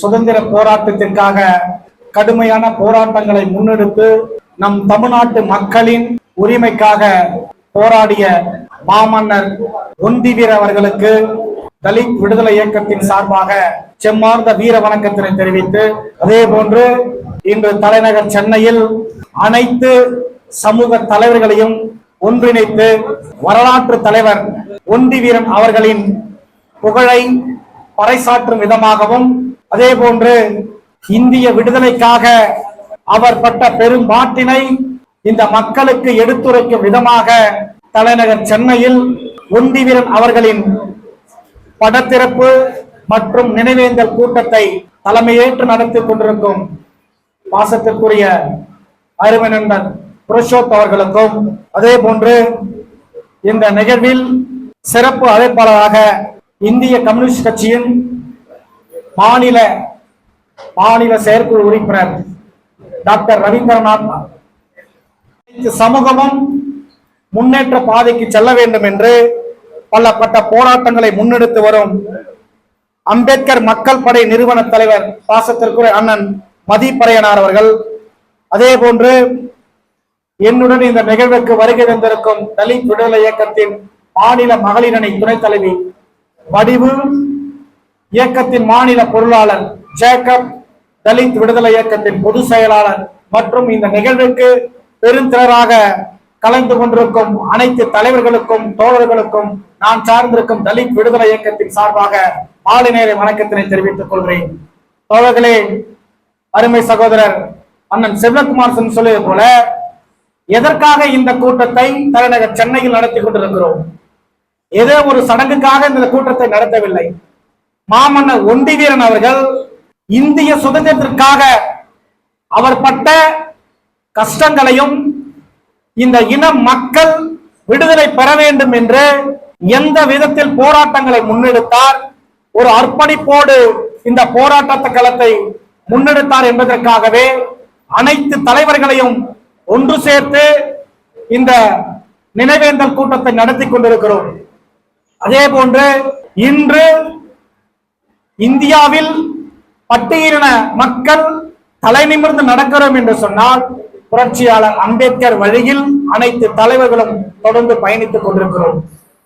சுதந்திர போராட்டத்திற்காக கடுமையான போராட்டங்களை முன்னெடுத்து நம் தமிழ்நாட்டு மக்களின் உரிமைக்காக போராடிய மாமன்னர் ஒண்டிவீர் அவர்களுக்கு தலித் விடுதலை இயக்கத்தின் சார்பாக செம்மார்ந்த வீர வணக்கத்தினை தெரிவித்து, அதே போன்று இன்று தலைநகர் சென்னையில் அனைத்து சமூக தலைவர்களையும் ஒன்றிணைத்து வரலாற்று தலைவர் ஒண்டிவீரன் அவர்களின் புகழை பறைசாற்றும் விதமாகவும், அதே போன்று இந்திய விடுதலைக்காக அவர் பட்ட பெரும் பாட்டினை இந்த மக்களுக்கு எடுத்துரைக்கும் விதமாக தலைநகர் சென்னையில் ஒண்டிவீரன் அவர்களின் படத்திறப்பு மற்றும் நினைவேந்தல் கூட்டத்தை தலைமையேற்று நடத்தி கொண்டிருக்கும் பாசத்திற்குரிய அருமை நண்பர் புருஷோத் அவர்களுக்கும், அதே போன்று இந்த நிகழ்வில் சிறப்பு அழைப்பாளராக இந்திய கம்யூனிஸ்ட் கட்சியின் மாநில செயற்குழு உறுப்பினர் டாக்டர் ரவீந்திரநாத், சமூகமும் முன்னேற்ற பாதைக்கு செல்ல வேண்டும் என்று பலப்பட்ட போராட்டங்களை முன்னெடுத்து வரும் அம்பேத்கர் மக்கள் படை நிறுவன தலைவர் பாசத்திற்குரிய அண்ணன் மதிப்பறையனார் அவர்கள், அதே போன்று என்னுடன் இந்த நிகழ்வுக்கு வருகை தந்திருக்கும் தலித் விடுதலை இயக்கத்தின் மாநில மகளிர் அணி துணைத் தலைவி வடிவு, இயக்கத்தின் மாநில பொருளாளர் ஜேக்கப், தலித் விடுதலை இயக்கத்தின் பொதுச் செயலாளர் மற்றும் இந்த நிகழ்வுக்கு பெருந்திரராக கலந்து கொண்டிருக்கும் அனைத்து தலைவர்களுக்கும் தோழர்களுக்கும் நான் சார்ந்திருக்கும் தலித் விடுதலை இயக்கத்தின் சார்பாக மாலை நேர வணக்கத்தினை தெரிவித்துக் கொள்கிறேன். தோழர்களே, அருமை சகோதரர் அண்ணன் சிவகுமார் சொல்லியது போல, எதற்காக இந்த கூட்டத்தை தலைநகர் சென்னையில் நடத்தி கொண்டிருக்கிறோம்? ஏதோ ஒரு சடங்குக்காக இந்த கூட்டத்தை நடத்தவில்லை. மாமன்னர் ஒண்டிவீரன் அவர்கள் இந்திய சுதந்திரத்திற்காக அவர் பட்ட கஷ்டங்களையும் இந்த இன மக்கள் விடுதலை பெற வேண்டும் என்று எந்த விதத்தில் போராட்டங்களை முன்னெடுத்தார், ஒரு அர்ப்பணிப்போடு இந்த போராட்ட களத்தை முன்னெடுத்தார் என்பதற்காகவே அனைத்து தலைவர்களையும் ஒன்று சேர்த்து இந்த நினைவேந்தல் கூட்டத்தை நடத்தி கொண்டிருக்கிறோம். அதே போன்று இன்று இந்தியாவில் பட்டியலின மக்கள் தலை நிமிர்ந்து நடக்கிறோம் என்று சொன்னால் புரட்சியாளர் அம்பேத்கர் வழியில் அனைத்து தலைவர்களும் தொடர்ந்து பயணித்துக் கொண்டிருக்கிறோம்.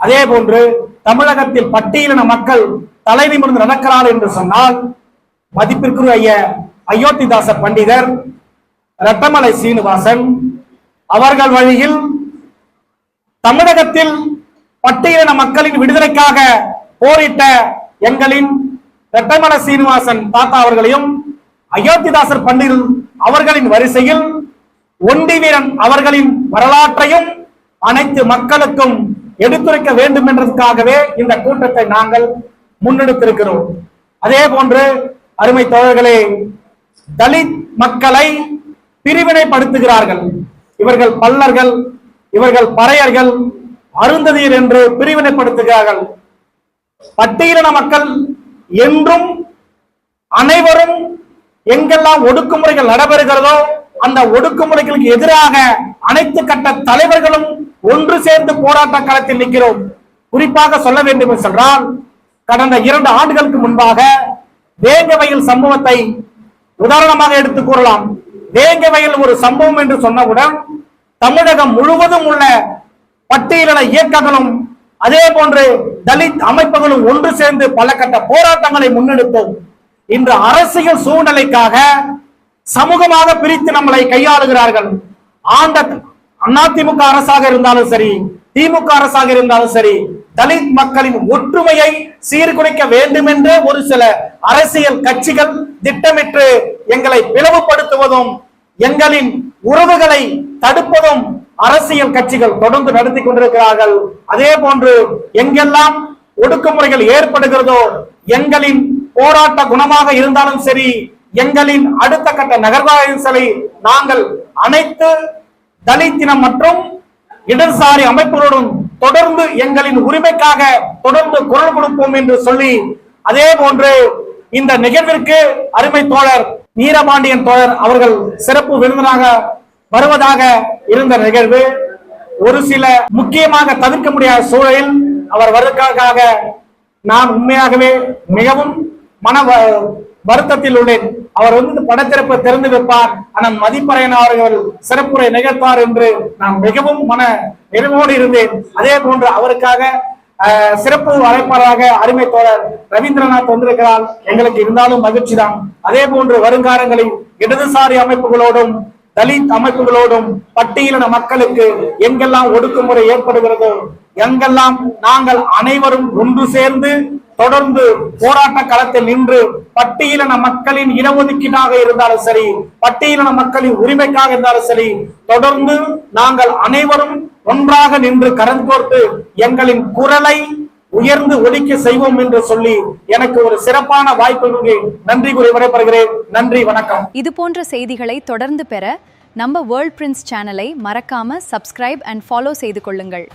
அதே போன்று தமிழகத்தில் பட்டியலின மக்கள் தலை நிமிர்ந்து நடக்கிறார் என்று சொன்னால் மதிப்பிற்குரிய அயோத்திதாச பண்டிதர், ரட்டமலை சீனிவாசன் அவர்கள் வழியில் தமிழகத்தில் பட்டியலின மக்களின் விடுதலைக்காக போரிட்ட எங்களின் ரட்டமலை சீனிவாசன் தாத்தா அவர்களையும், அயோத்திதாசர் பண்டிதர் அவர்களின் வரிசையில் ஒண்டிவீரன் அவர்களின் வரலாற்றையும் அனைத்து மக்களுக்கும் எடுத்துரைக்க வேண்டும் என்பதற்காகவே இந்த கூட்டத்தை நாங்கள் முன்னெடுத்திருக்கிறோம். அதே போன்று அருமை தோழர்களே, தலித் மக்களை பிரிவினைப்படுத்துகிறார்கள். இவர்கள் பல்லர்கள், இவர்கள் பறையர்கள், அருந்ததியர் என்று பிரிவினைப்படுத்துகிறார்கள். பட்டியலின மக்கள் என்றும் அனைவரும் எங்கெல்லாம் ஒடுக்குமுறைகள் நடைபெறுகிறதோ அந்த ஒடுக்குமுறைகளுக்கு எதிராக அனைத்து கட்ட தலைவர்களும் ஒன்று சேர்ந்து போராட்ட களத்தில் நிற்கிறோம். குறிப்பாக சொல்ல வேண்டும் என்றால், கடந்த 2 ஆண்டுகளுக்கு முன்பாக வேங்கவயல் சம்பவத்தை உதாரணமாக எடுத்துக் கூறலாம். வேங்கவயல் ஒரு சம்பவம் என்று சொன்னவுடன் தமிழகம் முழுவதும் உள்ள பட்டியலின இயக்கங்களும் அதே போன்று தலித் அமைப்புகளும் ஒன்று சேர்ந்து பல கட்ட போராட்டங்களை முன்னெடுத்தோம். இன்று அரசியல் சூழ்நிலைக்காக சமூகமாக பிரித்து நம்மளை கையாளுகிறார்கள். ஆண்ட அதிமுக அரசாக இருந்தாலும் சரி, திமுக அரசாக இருந்தாலும் சரி, தலித் மக்களின் ஒற்றுமையை சீர்குலைக்க வேண்டும் என்று ஒரு சில அரசியல் கட்சிகள் திட்டமிட்டு எங்களை பிளவுபடுத்துவதும் எங்களின் உறவுகளை தடுப்பதும் அரசியல் கட்சிகள் தொடர்ந்து நடத்தி கொண்டிருக்கிறார்கள். அதே போன்று எங்கெல்லாம் ஒடுக்குமுறைகள் ஏற்படுகிறதோ, எங்களின் போராட்ட குணமாக இருந்தாலும் சரி, எங்களின் அடுத்த கட்ட நகர்வாக சரி, நாங்கள் அனைத்து தலித்தினம் மற்றும் இடதுசாரி அமைப்புகளுடன் தொடர்ந்து எங்களின் உரிமைக்காக தொடர்ந்து குரல் கொடுப்போம் என்று சொல்லி, அதே போன்று இந்த நிகழ்விற்கு அருமை தோழர் வீரபாண்டியன் தோழர் அவர்கள் சிறப்பு விருந்தினராக வருவதாக இருந்த நிகழ்வு ஒரு சில முக்கியமாக தவிர்க்க முடியாத சூழலில் அவர் வருவதற்காக நான் உண்மையாகவே மிகவும் வருத்தத்தில் உள்ளேன். அவர் இந்த படத்திறப்பை திறந்து வைப்பார், ஆனால் மதிப்பறையன் அவர்கள் சிறப்புரை நிகழ்த்தார் என்று நான் மிகவும் மன நிறைவோடு இருந்தேன். அதே போன்று அவருக்காக சிறப்பு அழைப்பாளராக அருமை தோழர் ரவீந்திரநாத் வந்திருக்கிறார். எங்களுக்கு இருந்தாலும் மகிழ்ச்சி தான். அதே போன்று வருங்காலங்களில் இடதுசாரி அமைப்புகளோடும் தலித் அமைப்புகளோடும் பட்டியலின மக்களுக்கு எங்கெல்லாம் ஒடுக்குமுறை ஏற்படுகிறதோ எங்கெல்லாம் நாங்கள் அனைவரும் ஒன்று சேர்ந்து தொடர்ந்து போராட்ட களத்தில் நின்று பட்டியலின மக்களின் இடஒதுக்கீடாக இருந்தாலும் சரி, பட்டியலின மக்களின் உரிமைக்காக இருந்தாலும் சரி, தொடர்ந்து நாங்கள் அனைவரும் ஒன்றாக நின்று கரம் கோர்த்து எங்களின் குரலை உயர்ந்து ஒலிக்க செய்வோம் என்று சொல்லி எனக்கு ஒரு சிறப்பான வாய்ப்பு நன்றி கூறி விடைபெறுகிறேன். நன்றி, வணக்கம். இது போன்ற செய்திகளை தொடர்ந்து பெற நம்ம வேர்ல்ட் பிரின்ஸ் சேனலை மறக்காம சப்ஸ்கிரைப் அண்ட் ஃபாலோ செய்து கொள்ளுங்கள்.